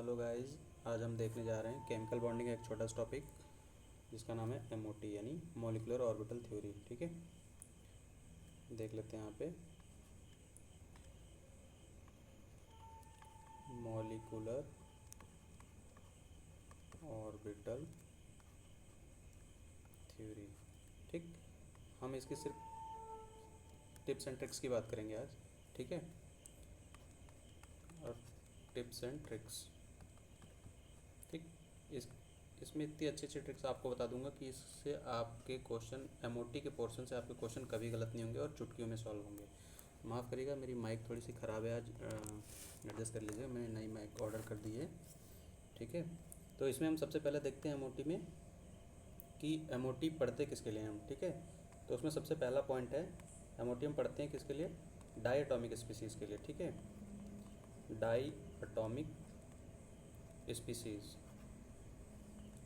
तो hello guys, आज हम देखने जा रहे हैं केमिकल बॉन्डिंग का एक छोटा सा टॉपिक जिसका नाम है एमओटी यानी मॉलिक्यूलर ऑर्बिटल थ्योरी। ठीक है, देख लेते हैं यहाँ पे मॉलिक्यूलर ऑर्बिटल थ्योरी। ठीक, हम इसकी सिर्फ टिप्स एंड ट्रिक्स की बात करेंगे आज। ठीक है, और टिप्स एंड ट्रिक्स। ठीक, इसमें इतनी अच्छी अच्छी ट्रिक्स आपको बता दूंगा कि इससे आपके क्वेश्चन एमओटी के पोर्शन से आपके क्वेश्चन कभी गलत नहीं होंगे और चुटकियों में सॉल्व होंगे। माफ़ करिएगा, मेरी माइक थोड़ी सी ख़राब है आज, एडजस्ट कर लीजिए। मैंने नई माइक ऑर्डर कर दी है। ठीक है, तो इसमें हम सबसे पहले देखते हैं एमओटी में कि एमओटी पढ़ते किसके लिए हम। ठीक है, तो उसमें सबसे पहला पॉइंट है एमओटी हम पढ़ते हैं किसके लिए, डाई एटॉमिक स्पीसीज़ के लिए। ठीक है, diatomic species.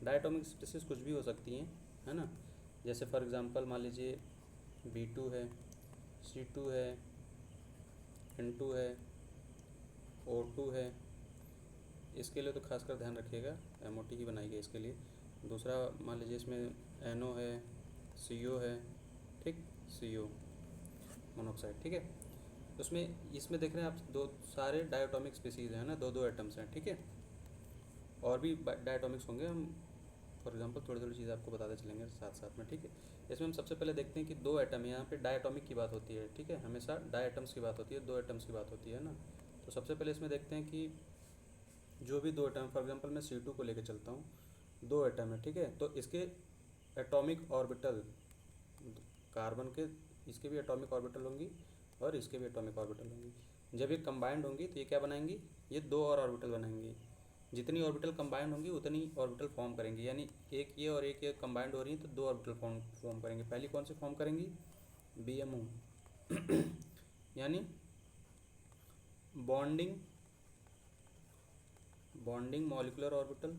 Diatomic species कुछ भी हो सकती हैं, है ना। जैसे फॉर एग्जांपल मान लीजिए B2 है, C2 है, N2 है, O2 है। इसके लिए तो खासकर ध्यान रखिएगा, एमओटी ही बनाई गई इसके लिए। दूसरा मान लीजिए इसमें NO है, CO है। ठीक, CO मोनोऑक्साइड। ठीक है, तो उसमें इसमें देख रहे हैं आप दो सारे डायटोमिक स्पीसीज हैं ना, दो दो एटम्स हैं। ठीक है, और भी डायटोमिक्स होंगे, हम फॉर एग्जांपल थोड़ी थोड़ी चीज़ें आपको बताते चलेंगे साथ साथ में। ठीक है, इसमें हम सबसे पहले देखते हैं कि दो एटम है, यहाँ पे डायटोमिक की बात होती है। ठीक है, हमेशा डायटम्स की बात होती है, दो एटम्स की बात होती है ना। तो सबसे पहले इसमें देखते हैं कि जो भी दो एटम, फॉर एग्जांपल मैं C2 को लेकर चलता हूँ, दो एटम है। ठीक है, तो इसके एटॉमिक ऑर्बिटल कार्बन के, इसके भी एटॉमिक ऑर्बिटल होंगी और इसके भी एटॉमिक ऑर्बिटल होंगी। जब ये कंबाइंड होंगी तो ये क्या बनाएंगी, ये दो और ऑर्बिटल बनाएंगी। जितनी ऑर्बिटल कंबाइंड होंगी उतनी ऑर्बिटल फॉर्म करेंगी, यानी एक ये और एक ये कंबाइंड हो रही है तो दो ऑर्बिटल फॉर्म करेंगे। पहली कौन सी फॉर्म करेंगी, BMO यानी बॉन्डिंग बॉन्डिंग मॉलिकुलर ऑर्बिटल।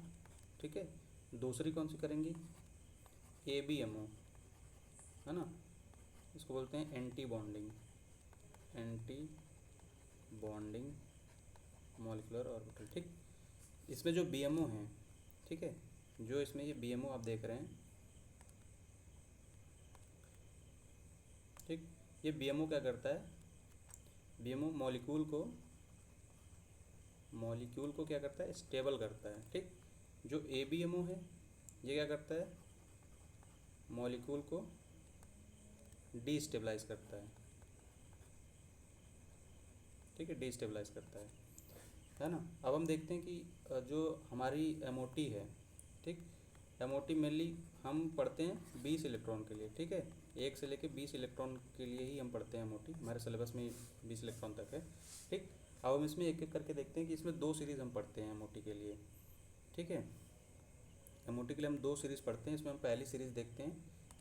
ठीक है, दूसरी कौन सी करेंगी, ABMO, है ना। इसको बोलते हैं एंटी बॉन्डिंग मॉलिकुलर ऑर्बिटल। ठीक, इसमें जो BMO हैं, ठीक है, जो इसमें ये BMO आप देख रहे हैं, ठीक, ये BMO क्या करता है, BMO मॉलिक्यूल को क्या करता है, स्टेबल करता है। ठीक, जो ABMO है ये क्या करता है, मॉलिक्यूल को डीस्टेबलाइज करता है। ठीक है, डीस्टेबलाइज करता है ना। अब हम देखते हैं कि जो हमारी एमओटी है, ठीक, एमओटी मेनली हम पढ़ते हैं 20 इलेक्ट्रॉन के लिए। ठीक है, 1 से लेके 20 इलेक्ट्रॉन के लिए ही हम पढ़ते हैं एमओटी, हमारे सिलेबस में 20 इलेक्ट्रॉन तक है। ठीक, अब हम इसमें एक एक करके देखते हैं कि इसमें दो सीरीज़ हम पढ़ते हैं एमओटी के लिए। ठीक है, एमओटी के लिए हम दो सीरीज़ पढ़ते हैं। इसमें हम पहली सीरीज़ देखते हैं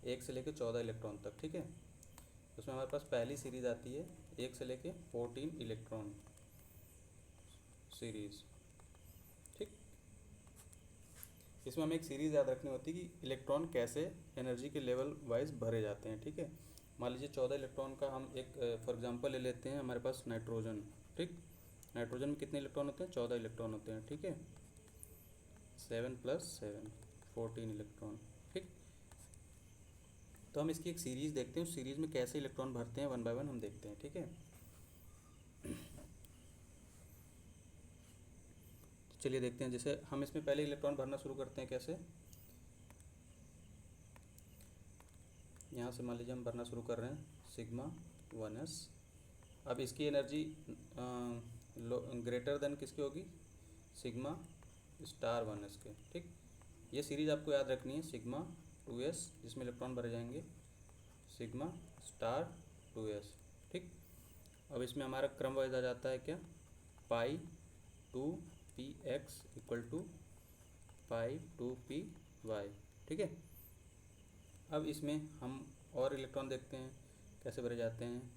1 से लेके 14 इलेक्ट्रॉन तक। ठीक है, उसमें हमारे पास पहली सीरीज़ आती है 1 से लेके 14 इलेक्ट्रॉन सीरीज़। ठीक, इसमें हमें एक सीरीज़ याद रखनी होती है कि इलेक्ट्रॉन कैसे एनर्जी के लेवल वाइज भरे जाते हैं। ठीक है, मान लीजिए 14 इलेक्ट्रॉन का हम एक फॉर एग्जांपल ले लेते हैं, हमारे पास नाइट्रोजन। ठीक, नाइट्रोजन में कितने इलेक्ट्रॉन होते हैं, 14 इलेक्ट्रॉन होते हैं। ठीक है, 7 + 7 14 इलेक्ट्रॉन। ठीक, तो हम इसकी एक सीरीज़ देखते हैं, उस सीरीज़ में कैसे इलेक्ट्रॉन भरते हैं 1 बाय 1 हम देखते हैं। ठीक है, तो चलिए देखते हैं। जैसे हम इसमें पहले इलेक्ट्रॉन भरना शुरू करते हैं कैसे, यहाँ से मान लीजिए हम भरना शुरू कर रहे हैं सिग्मा 1s। अब इसकी एनर्जी ग्रेटर देन किसकी होगी, सिग्मा स्टार 1s के। ठीक, ये सीरीज़ आपको याद रखनी है, सिग्मा 2s जिसमें इलेक्ट्रॉन भरे जाएंगे, सिग्मा स्टार 2s। ठीक, अब इसमें हमारा क्रम वाइज आ जाता है क्या, पाई 2px = पाई 2py। ठीक है, अब इसमें हम और इलेक्ट्रॉन देखते हैं कैसे भरे जाते हैं,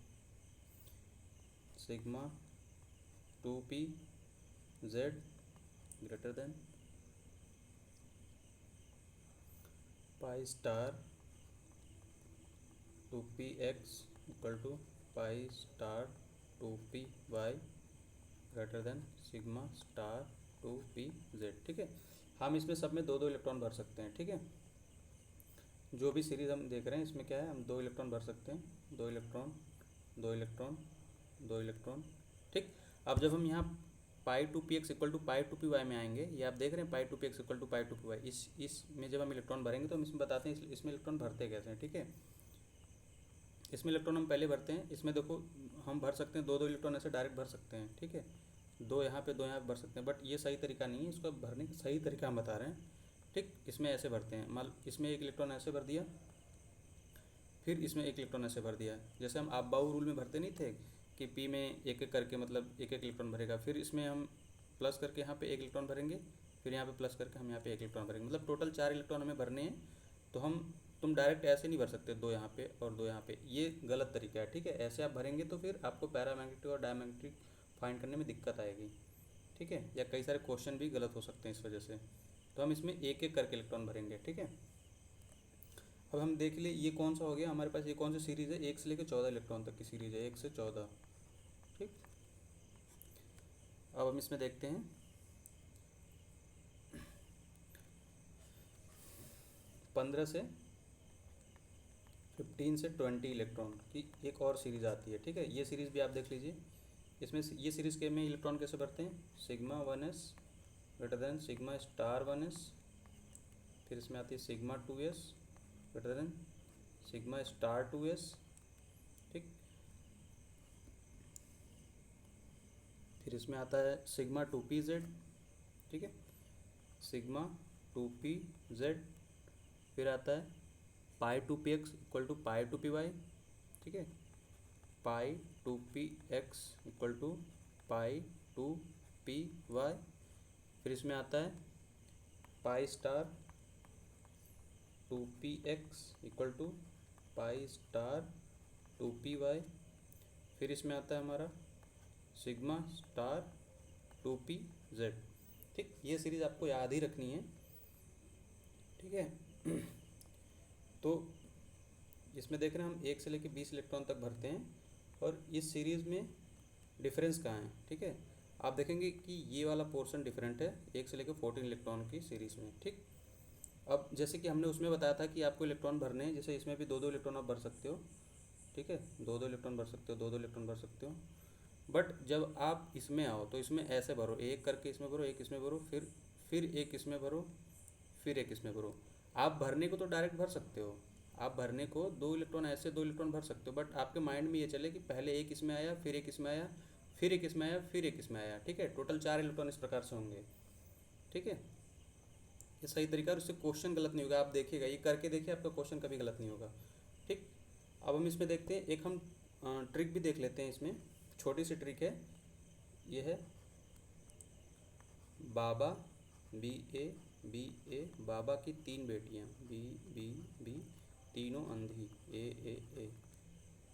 sigma 2pz greater than pi star 2px = पाई star 2py greater than sigma star 2p z। ठीक है, हम इसमें सब में 2 2 इलेक्ट्रॉन भर सकते हैं। ठीक है, जो भी सीरीज़ हम देख रहे हैं इसमें क्या है, हम 2 इलेक्ट्रॉन भर सकते हैं, 2 इलेक्ट्रॉन 2 इलेक्ट्रॉन 2 इलेक्ट्रॉन। ठीक, अब जब हम यहाँ pi two P X equal to pi two P Y में आएंगे, ये आप देख रहे हैं pi two P X equal to pi two P Y, इसमें जब हम इलेक्ट्रॉन भरेंगे तो हम इसमें बताते हैं इसमें इलेक्ट्रॉन भरते कैसे हैं। ठीक है, इसमें इलेक्ट्रॉन हम पहले भरते हैं, इसमें देखो हम भर सकते हैं 2 2 इलेक्ट्रॉन ऐसे डायरेक्ट भर सकते हैं। ठीक है, 2 यहाँ पे 2 यहाँ पे भर सकते हैं, बट ये सही तरीका नहीं है, इसको भरने का सही तरीका हम बता रहे हैं। ठीक, इसमें ऐसे भरते हैं, मान इसमें 1 इलेक्ट्रॉन ऐसे भर दिया, फिर इसमें 1 इलेक्ट्रॉन ऐसे भर दिया, जैसे हम आप-बाऊ रूल में भरते नहीं थे कि पी में एक एक करके मतलब एक एक इलेक्ट्रॉन भरेगा, फिर इसमें हम प्लस करके यहाँ पे 1 इलेक्ट्रॉन भरेंगे, फिर यहाँ पे प्लस करके हम यहाँ पे 1 इलेक्ट्रॉन भरेंगे, मतलब टोटल 4 इलेक्ट्रॉन हमें भरने हैं। तो तुम डायरेक्ट ऐसे नहीं भर सकते 2 यहाँ पे और 2 यहाँ पे, ये गलत तरीका है। ठीक है, ऐसे आप भरेंगे तो फिर आपको पैरामैग्नेटिक और डायमैग्नेटिक फाइंड करने में दिक्कत आएगी। ठीक है, या कई सारे क्वेश्चन भी गलत हो सकते हैं इस वजह से। तो हम इसमें एक एक करके इलेक्ट्रॉन भरेंगे। ठीक है, अब हम देख लिए ये कौन सा हो गया हमारे पास, ये कौन सी सीरीज़ है, 1 से लेकर 14 इलेक्ट्रॉन तक की सीरीज़ है, 1 से 14। ठीक, अब हम इसमें देखते हैं 15 से 15 से 20 इलेक्ट्रॉन की एक और सीरीज़ आती है। ठीक है, ये सीरीज़ भी आप देख लीजिए, इसमें ये सीरीज़ के में इलेक्ट्रॉन कैसे भरते हैं, sigma 1s greater than sigma star 1s, फिर इसमें आती है sigma 2s greater than sigma star 2s। ठीक, फिर इसमें आता है सिग्मा 2pz। ठीक है, सिग्मा 2pz, फिर आता है pi two P X equal to pi two P Y. ठीक है, pi two P X equal to pi two P Y, फिर इसमें आता है pi star 2px equal to pi star 2py, फिर इसमें आता है हमारा सिग्मा स्टार 2pz। ठीक, ये सीरीज़ आपको याद ही रखनी है। ठीक है, तो इसमें देख रहे हैं हम 1 से लेकर 20 इलेक्ट्रॉन तक भरते हैं, और इस सीरीज़ में डिफरेंस कहाँ है। ठीक है, आप देखेंगे कि ये वाला पोर्शन डिफरेंट है 1 से लेकर 14 इलेक्ट्रॉन की सीरीज़ में। ठीक, अब जैसे कि हमने उसमें बताया था कि आपको इलेक्ट्रॉन भरने हैं, जैसे इसमें भी 2 2 इलेक्ट्रॉन आप भर सकते हो। ठीक है, 2 2 इलेक्ट्रॉन भर सकते हो, 2 2 इलेक्ट्रॉन भर सकते हो, बट जब आप इसमें आओ तो इसमें ऐसे भरो, एक करके इसमें भरो, एक इसमें भरो, फिर एक इसमें भरो, फिर एक इसमें भरो। आप भरने को तो डायरेक्ट भर सकते हो, आप भरने को 2 इलेक्ट्रॉन ऐसे 2 इलेक्ट्रॉन भर सकते हो, बट आपके माइंड में ये चले कि पहले एक इसमें आया, फिर एक इसमें आया, फिर एक इसमें आया, फिर एक इसमें आया। ठीक है, टोटल 4 इलेक्ट्रॉन इस प्रकार से होंगे। ठीक है, ये सही तरीका है, उससे क्वेश्चन गलत नहीं होगा। आप देखिएगा, ये करके देखिए, आपका क्वेश्चन कभी गलत नहीं होगा। ठीक, अब हम इसमें देखते हैं, एक हम ट्रिक भी देख लेते हैं। इसमें छोटी सी ट्रिक है, ये है बाबा बी ए बाबा की 3 बेटियां बी तीनों अंधी ए,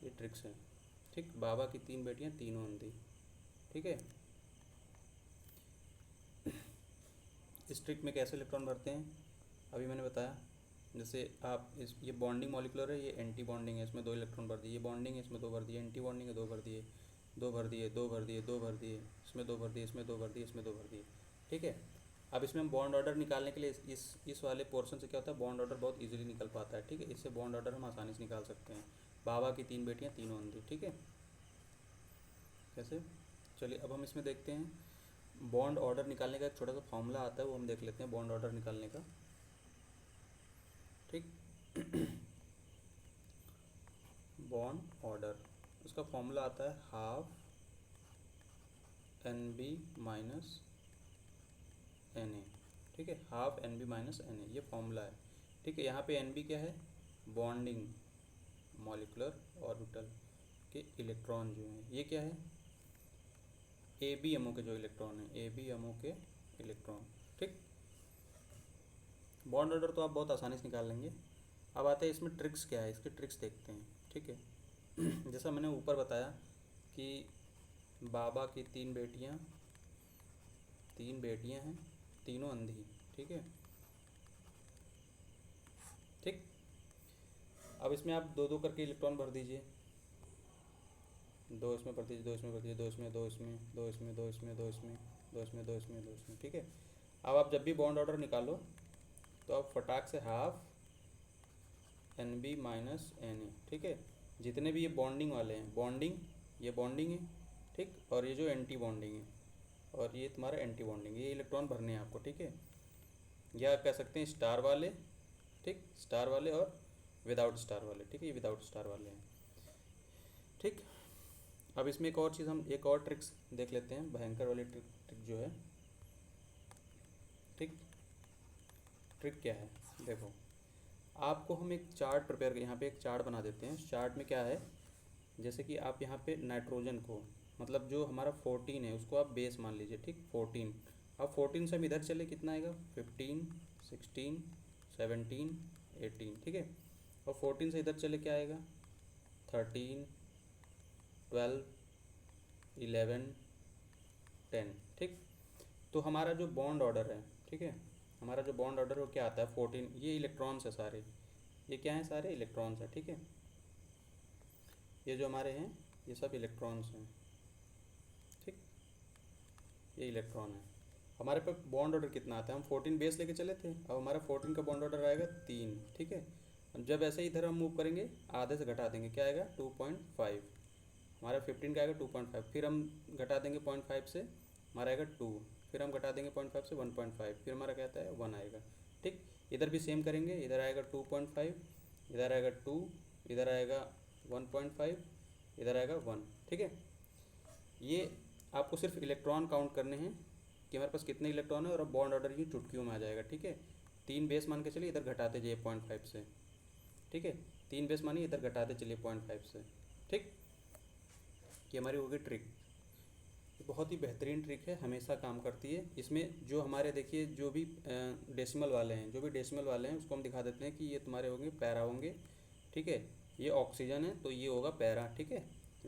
ये ट्रिक्स है। ठीक, बाबा की 3 बेटियां तीनों अंधी। ठीक है, इस ट्रिक में कैसे इलेक्ट्रॉन भरते हैं अभी मैंने बताया। जैसे आप ये बॉन्डिंग मॉलिक्यूलर है, ये एंटी बॉन्डिंग है, इसमें 2 इलेक्ट्रॉन भर दिए, ये बॉन्डिंग है, इसमें 2 भर दिए, एंटी बॉन्डिंग है 2 भर दिए, 2 भर दिए, 2 भर दिए, 2 भर दिए, इसमें 2 भर दिए, इसमें 2 भर दिए, इसमें 2 भर दिए। ठीक है, अब इसमें हम बॉन्ड ऑर्डर निकालने के लिए इस वाले पोर्शन से क्या होता है, बॉन्ड ऑर्डर बहुत इजीली निकल पाता है। ठीक है, इससे बॉन्ड ऑर्डर हम आसानी से निकाल सकते हैं। बाबा की 3 बेटियां तीनों अंधी। ठीक है, कैसे, चलिए अब हम इसमें देखते हैं बॉन्ड ऑर्डर निकालने का एक छोटा सा फॉर्मूला आता है, वो हम देख लेते हैं बॉन्ड ऑर्डर निकालने का। ठीक, बॉन्ड ऑर्डर, उसका फॉर्मूला आता है हाफ NB माइनस Na। ठीक है, हाफ NB माइनस Na, ये फॉर्मूला है। ठीक है, यहाँ पे NB क्या है, बॉन्डिंग मॉलिकुलर ऑर्बिटल के इलेक्ट्रॉन जो हैं, ये क्या है, ABMO के जो इलेक्ट्रॉन है, ABMO के इलेक्ट्रॉन। ठीक, बॉन्ड ऑर्डर तो आप बहुत आसानी से निकाल लेंगे। अब आते हैं इसमें ट्रिक्स क्या है, इसके ट्रिक्स देखते हैं। ठीक है, जैसा मैंने ऊपर बताया कि बाबा की 3 बेटियां हैं, तीनों अंधी। ठीक है, ठीक, अब इसमें आप 2 2 करके इलेक्ट्रॉन भर दीजिए, 2 इसमें भर दीजिए, 2 इसमें भर दीजिए, 2 इसमें, 2 इसमें, 2 इसमें, 2 इसमें, 2 इसमें, दो इसमें, दो इसमें, दो इसमें, ठीक है। अब आप जब भी बॉन्ड ऑर्डर निकालो तो आप फटाक से हाफ NB माइनस Na, ठीक है। जितने भी ये बॉन्डिंग वाले हैं, बॉन्डिंग, ये बॉन्डिंग है, ठीक, और ये जो एंटी बॉन्डिंग है और ये तुम्हारा एंटी बॉन्डिंग, ये इलेक्ट्रॉन भरने हैं आपको, ठीक है। या कह सकते हैं स्टार वाले, ठीक, स्टार वाले और विदाउट स्टार वाले, ठीक है, ये विदाउट स्टार वाले हैं, ठीक। अब इसमें एक और चीज़, हम एक और ट्रिक्स देख लेते हैं, भयंकर वाली ट्रिक जो है, ठीक। ट्रिक क्या है, देखो, आपको हम एक चार्ट प्रिपेयर कर, यहाँ पे एक चार्ट बना देते हैं। चार्ट में क्या है, जैसे कि आप यहाँ पे नाइट्रोजन को, मतलब जो हमारा 14 है उसको आप बेस मान लीजिए, ठीक, 14। अब 14 से हम इधर चले कितना आएगा, 15, 16, 17, 18, ठीक है। और 14 से इधर चले क्या आएगा, 13, 12, 11, 10, ठीक। तो हमारा जो बॉन्ड ऑर्डर है, ठीक है, हमारा जो बॉन्ड ऑर्डर वो क्या आता है, 14, ये इलेक्ट्रॉन्स है सारे, ये क्या है, सारे इलेक्ट्रॉन्स है, ठीक है। ये जो हमारे हैं ये सब इलेक्ट्रॉन्स हैं, ठीक, ये इलेक्ट्रॉन है। हमारे पे बॉन्ड ऑर्डर कितना आता है, हम 14 बेस लेके चले थे, अब हमारा 14 का बॉन्ड ऑर्डर आएगा 3, ठीक है। अब जब ऐसे इधर हम मूव करेंगे आधे से घटा देंगे, क्या आएगा 2.5, हमारा 15 का आएगा 2.5, फिर हम घटा देंगे 0.5 से, हमारा आएगा 2, फिर हम घटा देंगे 0.5 से 1.5, फिर हमारा क्या आता है 1 आएगा, ठीक। इधर भी सेम करेंगे, इधर आएगा 2.5, इधर आएगा 2, इधर आएगा 1.5, इधर आएगा 1, ठीक है। ये आपको सिर्फ इलेक्ट्रॉन काउंट करने हैं कि हमारे पास कितने इलेक्ट्रॉन है, और अब बॉन्ड ऑर्डर ये चुटकियों में आ जाएगा, ठीक है। 3 बेस मान के चलिए, इधर घटाते जाइए 0.5 से, ठीक है। 3 बेस मानिए, इधर घटाते चलिए 0.5 से, ठीक। ये हमारी होगी ट्रिक, ये बहुत ही बेहतरीन ट्रिक है, हमेशा काम करती है। इसमें जो हमारे देखिए जो भी डेसिमल वाले हैं, जो भी डेसिमल वाले हैं उसको हम दिखा देते हैं कि ये तुम्हारे होंगे पैरा होंगे, ठीक है। ये ऑक्सीजन है तो ये होगा पैरा, ठीक है।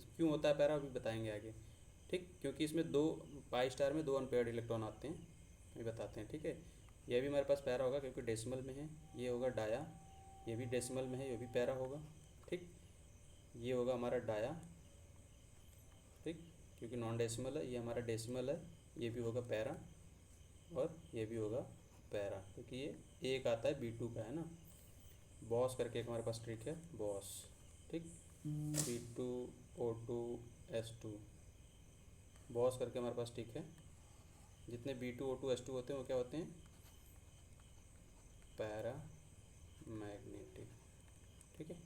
क्यों होता है पैरा अभी बताएंगे आगे, ठीक, क्योंकि इसमें दो पाई स्टार में 2 अनपेयर्ड इलेक्ट्रॉन आते हैं, ये बताते हैं, ठीक है। ये भी हमारे पास पैरा होगा क्योंकि डेसिमल में है, ये होगा डाया, ये भी डेसिमल में है, ये भी पैरा होगा, ठीक। ये होगा हमारा डाया, ठीक, क्योंकि नॉन डेसिमल है, ये हमारा डेसिमल है, ये भी होगा पैरा, और ये भी होगा पैरा, क्योंकि ये एक आता है B2 का, है ना। बॉस करके एक हमारे पास ट्रिक है, बॉस, ठीक, B2O2S2, बॉस करके हमारे पास ट्रिक है। जितने B2O2S2 होते हैं वो क्या होते हैं, पैरा मैग्नेटिक, ठीक है।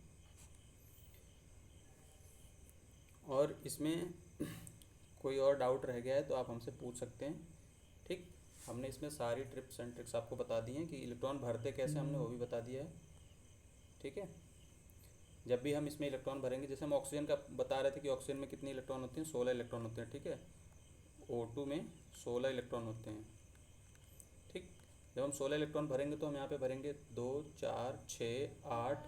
और इसमें कोई और डाउट रह गया है तो आप हमसे पूछ सकते हैं, ठीक। हमने इसमें सारी टिप्स एंड ट्रिक्स आपको बता दी हैं कि इलेक्ट्रॉन भरते कैसे, हमने वो भी बता दिया है, ठीक है। जब भी हम इसमें इलेक्ट्रॉन भरेंगे, जैसे हम ऑक्सीजन का बता रहे थे कि ऑक्सीजन में कितने इलेक्ट्रॉन होते हैं, 16 इलेक्ट्रॉन होते हैं, ठीक है। O2 में 16 इलेक्ट्रॉन होते हैं, ठीक। जब हम 16 इलेक्ट्रॉन भरेंगे तो हम यहाँ पे भरेंगे 2, 4, 6, 8,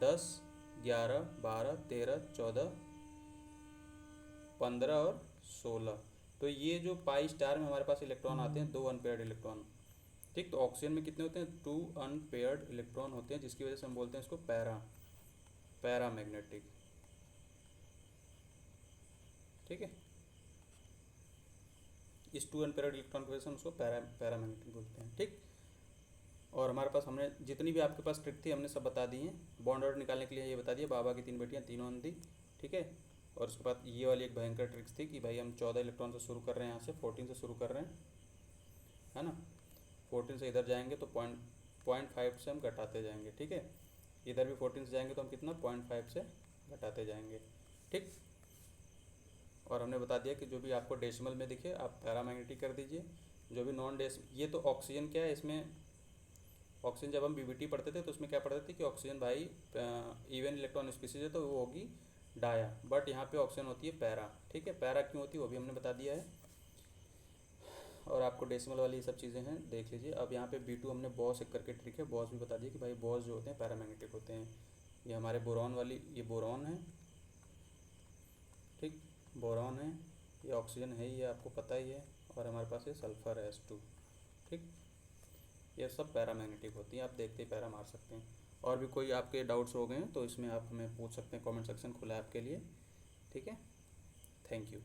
10, 11, 12, 13, 14, 15 और 16। तो ये जो पाई स्टार में हमारे पास इलेक्ट्रॉन आते हैं 2 अनपेयर्ड इलेक्ट्रॉन, ठीक। तो ऑक्सीजन में कितने होते हैं, 2 अनपेयर्ड इलेक्ट्रॉन होते हैं, जिसकी वजह से हम बोलते हैं इसको पैरा मैग्नेटिक, ठीक है। इस 2 अनपेयर्ड इलेक्ट्रॉन की वजह से हम उसको पैरा मैग्नेटिक बोलते हैं, ठीक। और हमारे पास हमने जितनी भी आपके पास ट्रिक थी हमने सब बता दी हैं। बॉन्ड ऑर्डर निकालने के लिए ये बता दिया, बाबा की 3 बेटियाँ तीनों अंधी, ठीक है। और उसके बाद ये वाली एक भयंकर ट्रिक्स थी कि भाई हम 14 इलेक्ट्रॉन से शुरू कर रहे हैं, यहाँ से 14 से शुरू कर रहे हैं, है ना। 14 से इधर जाएंगे तो 0.5 से हम घटाते जाएंगे, ठीक है। इधर भी 14 से जाएंगे तो हम कितना 0.5 से घटाते जाएंगे, ठीक। और हमने बता दिया कि जो भी आपको डेसिमल में दिखे आप पैरामैग्नेटिक कर दीजिए, जो भी नॉन डेस, ये तो ऑक्सीजन क्या है, इसमें ऑक्सीजन जब हम बीबीटी पढ़ते थे तो उसमें क्या पढ़ते थे कि ऑक्सीजन भाई इवन इलेक्ट्रॉन स्पीसीज है तो वो होगी डाया, बट यहाँ पे ऑक्सीजन होती है पैरा, ठीक है। पैरा क्यों होती है वो भी हमने बता दिया है। और आपको डेसिमल वाली ये सब चीज़ें हैं देख लीजिए। अब यहाँ पे B2 हमने बॉस एक करके ट्रिक है, बॉस भी बता दिया कि भाई बॉस जो होते हैं पैरामैग्नेटिक होते हैं। ये हमारे बोरॉन वाली, ये बोरॉन है, ठीक, बोरॉन है, ये ऑक्सीजन है, ये आपको पता ही है, और हमारे पास ये सल्फ़र है S2, ठीक। ये सब पैरामैग्नेटिक होती हैं, आप देखते ही पैरा मार सकते हैं। और भी कोई आपके डाउट्स हो गए हैं तो इसमें आप हमें पूछ सकते हैं, कमेंट सेक्शन खुला है आपके लिए, ठीक है। Thank you.